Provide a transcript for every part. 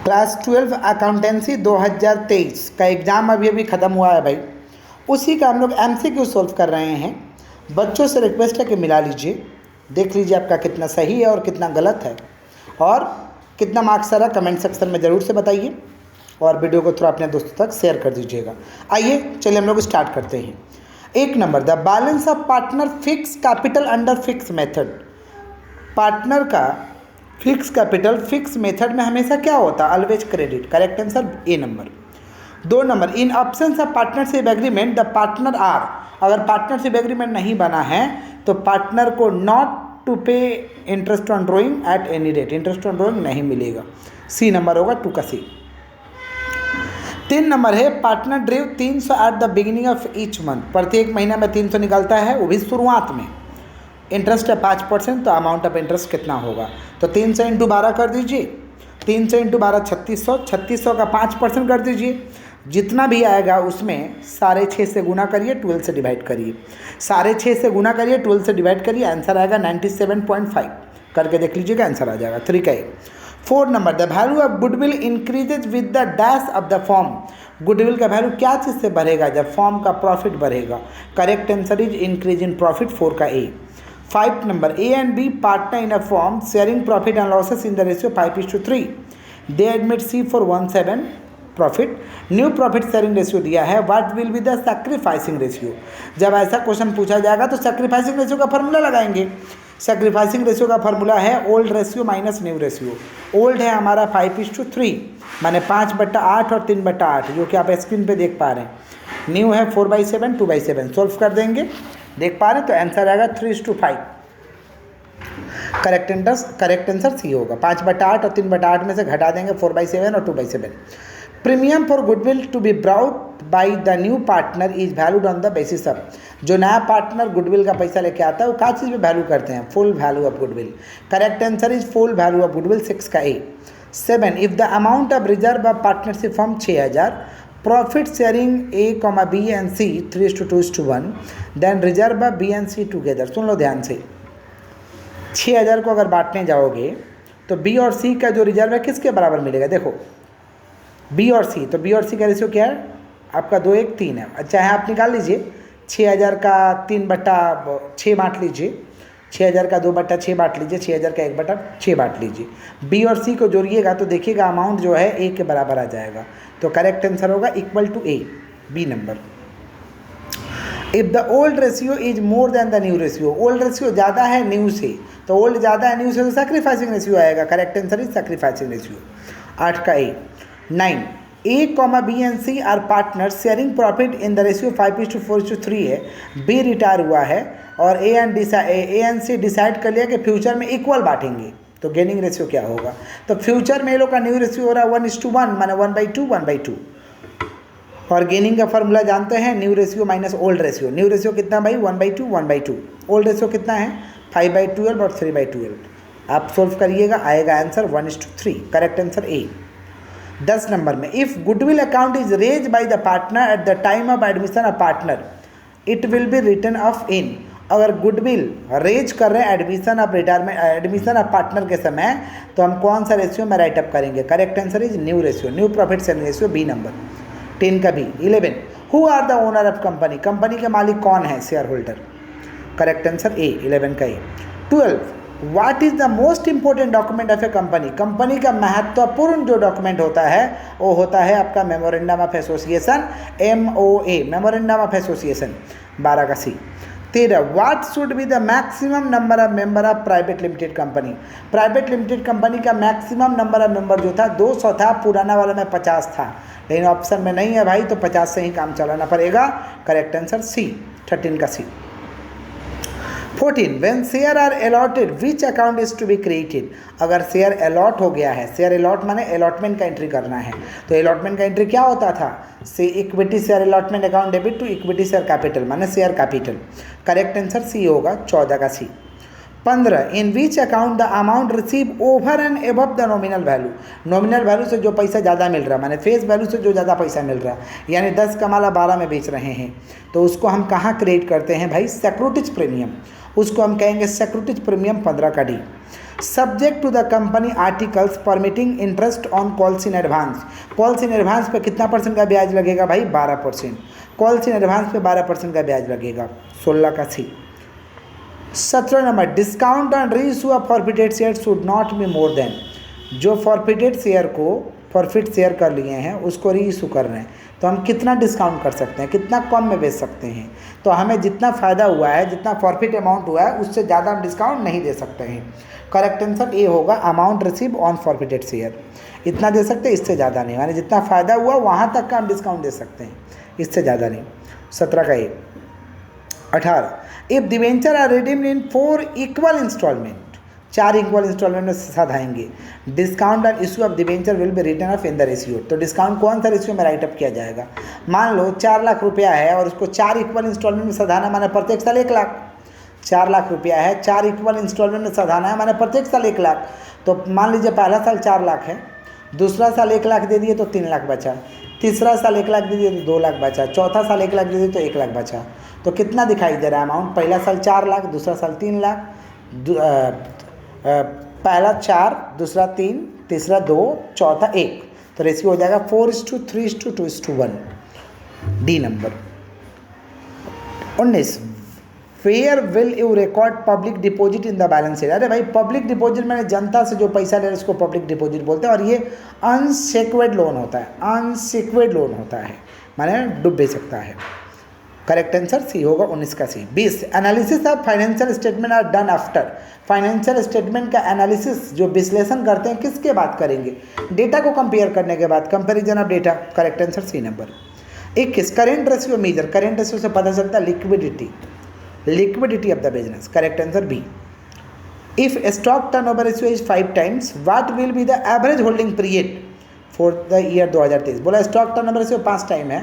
Class 12 accountancy 2023 का exam अभी अभी ख़त्म हुआ है भाई। उसी का हम लोग एमसीक्यू सॉल्व कर रहे हैं। बच्चों से रिक्वेस्ट है कि मिला लीजिए, देख लीजिए आपका कितना सही है और कितना गलत है, और कितना मार्क्स आ रहा कमेंट सेक्शन में ज़रूर से बताइए, और वीडियो को थोड़ा अपने दोस्तों तक शेयर कर दीजिएगा। आइए चलिए हम लोग स्टार्ट करते हैं। 1 number, the balance of partner fix capital under fix method. Partner का फिक्स कैपिटल फिक्स मेथड में हमेशा क्या होता है? Always credit. Correct answer A number. 2 number, in options of partnership agreement the partner are. अगर partnership agreement नहीं बना है तो पार्टनर को not to pay interest on drawing at any rate, interest on drawing नहीं मिलेगा। सी नंबर होगा 2 का सी। 3 नंबर है, partner ड्रीव 300 at the beginning of each month. प्रत्येक महीना में 300 निकलता है, वो भी शुरुआत में। इंटरेस्ट है 5%, तो अमाउंट ऑफ इंटरेस्ट कितना होगा? तो 300 इंटू 12 कर दीजिए, 300 इंटू 12 3600, 3600 का 5% कर दीजिए। जितना भी आएगा उसमें 6.5 से गुना करिए, 12 से डिवाइड करिए, 6.5 से गुना करिए, 12 से डिवाइड करिए, आंसर आएगा 97.5। करके देख लीजिएगा, आंसर आ जाएगा 3 का A. 4 number, the value of goodwill increases with the dash of the firm. Goodwill का वैल्यू क्या चीज़ से बढ़ेगा? जब फॉर्म का प्रॉफिट बढ़ेगा। Correct answer is increase in profit, 4 का A. 5 number, A and B partner in a firm sharing profit and losses in the ratio 5:3। They admit C for 17 profit. New profit sharing ratio दिया है, what will be the sacrificing ratio. जब ऐसा question पूछा जाएगा तो sacrificing ratio का formula लगाएंगे। Sacrificing ratio का फॉर्मूला है old ratio minus new ratio. Old है हमारा 5:3, माने 5/8 और 3/8, जो कि आप स्क्रीन पे देख पा रहे हैं। न्यू है 4/7, 2/7। सॉल्व कर देंगे, देख पा रहे हैं, तो आंसर आएगा 3:5। करेक्ट आंसर सी होगा। 5/8 और 3/8 में से घटा देंगे 4/7 और 2/7। Premium for goodwill to be brought by the new partner is valued on the basis of. जो नया पार्टनर गुडविल का पैसा लेके आता है वो क्या चीज़ में वैल्यू करते हैं? Full value of goodwill. Correct answer is full value of goodwill, 6 का A. 7, if the amount of reserve of partnership form 6000, profit sharing A comma B and C 3:2:1, then reserve of B and C together. सुन लो ध्यान से, 6000 को अगर बांटने जाओगे तो बी और सी का जो रिजर्व है किसके बराबर मिलेगा? देखो बी और सी, तो बी और सी का रेशियो क्या है आपका? 2:1:3 है। अच्छा है, आप निकाल लीजिए 6000 का 3/6 बांट लीजिए, 6000 का 2/6 बांट लीजिए, 6000 का 1/6 बांट लीजिए। बी और सी को जोड़िएगा तो देखिएगा अमाउंट जो है ए के बराबर आ जाएगा। तो करेक्ट आंसर होगा equal to A, B number. If the old ratio is more than the new ratio, old ratio ज़्यादा है न्यू से, तो ओल्ड ज़्यादा है न्यू से तो सैक्रिफाइसिंग रेशियो आएगा। Correct answer is sacrificing ratio, 8 का A. 9, A comma B and C are partner sharing profit in the ratio 5:4:3 है। बी रिटायर हुआ है और ए एंड सी डिसाइड कर लिया कि फ्यूचर में इक्वल बांटेंगे, तो गेनिंग रेशियो क्या होगा? तो फ्यूचर में ये लोग का न्यू रेशियो हो रहा है 1:1, माने 1/2, 1/2। और गेनिंग का फॉर्मूला जानते हैं, new ratio minus old ratio. New ratio कितना भाई? 1/2, 1/2। ओल्ड रेशियो कितना है? 5/12 और 3/12। आप सोल्व करिएगा, आएगा answer 1:3। Correct answer A. 10 number में, if goodwill account is raise by the partner at the time of admission of partner, it will be written off in. अगर गुडविल रेज कर रहे हैं admission of retirement, admission of partner के समय, तो हम कौन सा रेशियो में राइट अप करेंगे? Correct answer is new ratio, new profit sharing ratio, B number. 10 का B. 11, who are the owner of company, company के मालिक कौन है? Share holder. Correct answer A, 11 का A. 12, what is the most important document of a company, company का महत्वपूर्ण जो document होता है वो होता है आपका memorandum of association, MOA, memorandum of association, 12 का सी। 13, what should be the maximum number of member of private limited company, private limited company का मैक्सिमम नंबर ऑफ मेंबर जो था 200 था, पुराना वाला में 50 था, लेकिन ऑप्शन में नहीं है भाई, तो 50 से ही काम चलाना पड़ेगा। करेक्ट आंसर सी, 13 का सी। 14, when share are allotted which account is to be created। अगर शेयर अलॉट हो गया है, शेयर अलॉट माने अलॉटमेंट का एंट्री करना है, तो अलॉटमेंट का एंट्री क्या होता था? से equity share allotment account debit to equity share capital, माने share capital. Correct answer C होगा, 14 का C. 15 in which account the amount receive over and above the nominal value, nominal value से जो पैसा ज़्यादा मिल रहा है, माने फेस वैल्यू से जो ज़्यादा पैसा मिल रहा है, यानी 10 का माला 12 में बेच रहे हैं, तो उसको हम कहाँ क्रिएट करते हैं भाई, सिक्योरिटीज प्रीमियम, उसको हम कहेंगे सिक्योरिटीज प्रीमियम 15 का D. Subject to the company articles permitting interest on calls in advance, calls in advance पे कितना % का ब्याज लगेगा भाई, 12%, कॉल्स इन एडवांस पे 12% का ब्याज लगेगा, 16 का सी। 17 number discount on reissue of forfeited share should not be more than, जो फॉरफिटेड शेयर को फॉरफिट शेयर कर लिए हैं उसको रीइश्यू कर रहे हैं, तो हम कितना डिस्काउंट कर सकते हैं, कितना कम में बेच सकते हैं, तो हमें जितना फ़ायदा हुआ है, जितना फॉरफिट अमाउंट हुआ है उससे ज़्यादा हम डिस्काउंट नहीं दे सकते हैं। करेक्ट आंसर ए होगा, amount receive on forfeited share, इतना दे सकते हैं, इससे ज़्यादा नहीं, यानी जितना फ़ायदा हुआ वहाँ तक का हम डिस्काउंट दे सकते हैं, इससे ज़्यादा नहीं। 17 का A. 18 if debenture are redeemed in 4 equal instalment, 4 equal instalment में साधाएंगे, discount on issue of debenture will be written off in the ratio, तो डिस्काउंट कौन सा रेशियो में राइट अप किया जाएगा। मान लो 4 लाख रुपया है और उसको 4 इक्वल इंस्टॉलमेंट में साधाना, माने प्रत्येक साल 1 लाख, 4 लाख रुपया है, 4 इक्वल इंस्टॉलमेंट में साधाना है, माने प्रत्येक साल 1 लाख, तो मान लीजिए पहला साल 4 लाख है, दूसरा साल 1 लाख दे दिए तो 3 लाख बचा, तीसरा साल 1 लाख दे दिए तो 2 लाख बचा, चौथा साल 1 लाख दे दिए तो 1 लाख बचा, तो कितना दिखाई दे रहा है अमाउंट, पहला साल 4 लाख, दूसरा साल 3 लाख, पहला 4, दूसरा 3, तीसरा 2, चौथा 1, तो रेशियो हो जाएगा 4:3:2:1। D number. 19 where will you record public deposit in the balance sheet, अरे भाई पब्लिक डिपॉजिट मैंने जनता से जो पैसा ले रहे हैं उसको पब्लिक डिपॉजिट बोलते हैं, और ये अनसिक्योर्ड लोन होता है, अनसिक्योर्ड लोन होता है, माने डूब भी सकता है। करेक्ट आंसर सी होगा, 19 का C. 20 analysis of financial statement are done after, financial statement का एनालिसिस जो विश्लेषण करते हैं किसके बाद करेंगे, डेटा को कंपेयर करने के बाद, comparison of data. Correct answer C number. 21 current ratio measure, current ratio से पता चलता है liquidity, liquidity of the business. Correct answer B. If stock turnover ratio is 5 times what will be the average holding period for the year 2023, बोला stock turnover ratio 5 time है,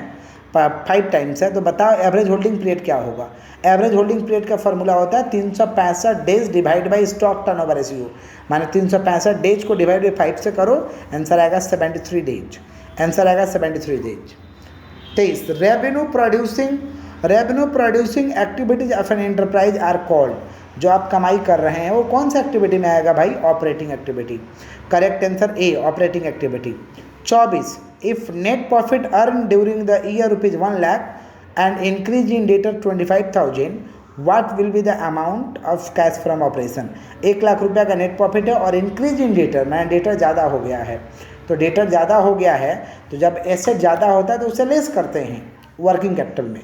5 times है, तो बताओ average holding period क्या होगा। Average holding period का formula होता है 365 days divide by stock turnover ratio, माने 365 डेज को डिवाइड बाई 5 से करो, आंसर आएगा 73 डेज, आंसर आएगा 73 days. 23 revenue producing activities of an enterprise are called, जो आप कमाई कर रहे हैं वो कौन सा एक्टिविटी में आएगा भाई, operating activity. Correct answer A operating activity. 24 if net profit earn during the year ₹1 lakh and increase in debtor 25,000 what will be the amount of cash from operation, 1 lakh रुपया का नेट प्रॉफिट है और इंक्रीज इन डेटर, मैंने debtor ज़्यादा हो गया है, तो डेटर ज़्यादा हो गया है, तो जब एसेट ज़्यादा होता है तो उसे लेस करते हैं वर्किंग कैपिटल में,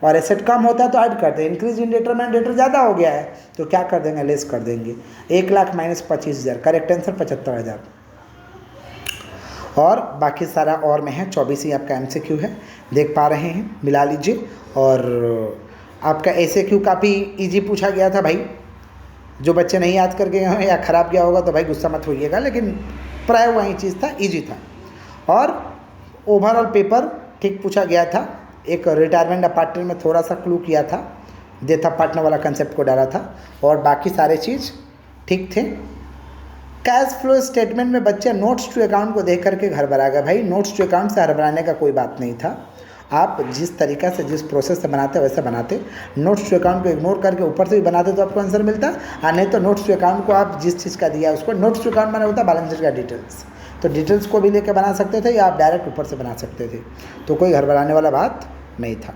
और एसेट कम होता है तो ऐड करते हैं। इंक्रीज इन डेटर में डेटर ज़्यादा हो गया है तो क्या कर देंगे, लेस कर देंगे। 1 लाख माइनस 25,000, करेक्ट आंसर 75,000। और बाकी सारा और में है, 24 ही आपका MCQ है, देख पा रहे हैं, मिला लीजिए। और आपका ACQ काफ़ी ईजी पूछा गया था भाई, जो बच्चे नहीं याद करके गए हैं या ख़राब गया होगा तो भाई गुस्सा मत होइएगा, लेकिन प्राय वही चीज़ था, ईजी था। और ओवरऑल पेपर ठीक पूछा गया था, एक रिटायरमेंट पार्टनर में थोड़ा सा क्लू किया था, देता पार्टनर वाला कंसेप्ट को डाला था, और बाकी सारे चीज़ ठीक थे। कैश फ्लो स्टेटमेंट में बच्चे नोट्स टू अकाउंट को देख करके घर भरा गया, भाई नोट्स टू अकाउंट से हड़बड़ाने का कोई बात नहीं था, आप जिस तरीका से जिस प्रोसेस से बनाते वैसे बनाते, नोट्स टू अकाउंट को इग्नोर करके ऊपर से भी बनाते तो आपको आंसर मिलता, और नहीं तो नोट्स टू अकाउंट को आप जिस चीज़ का दिया उसको, नोट्स टू अकाउंट माने होता है बैलेंस शीट का डिटेल्स, तो डिटेल्स को भी लेकर बना सकते थे या आप डायरेक्ट ऊपर से बना सकते थे, तो कोई हड़बड़ाने वाला बात नहीं था।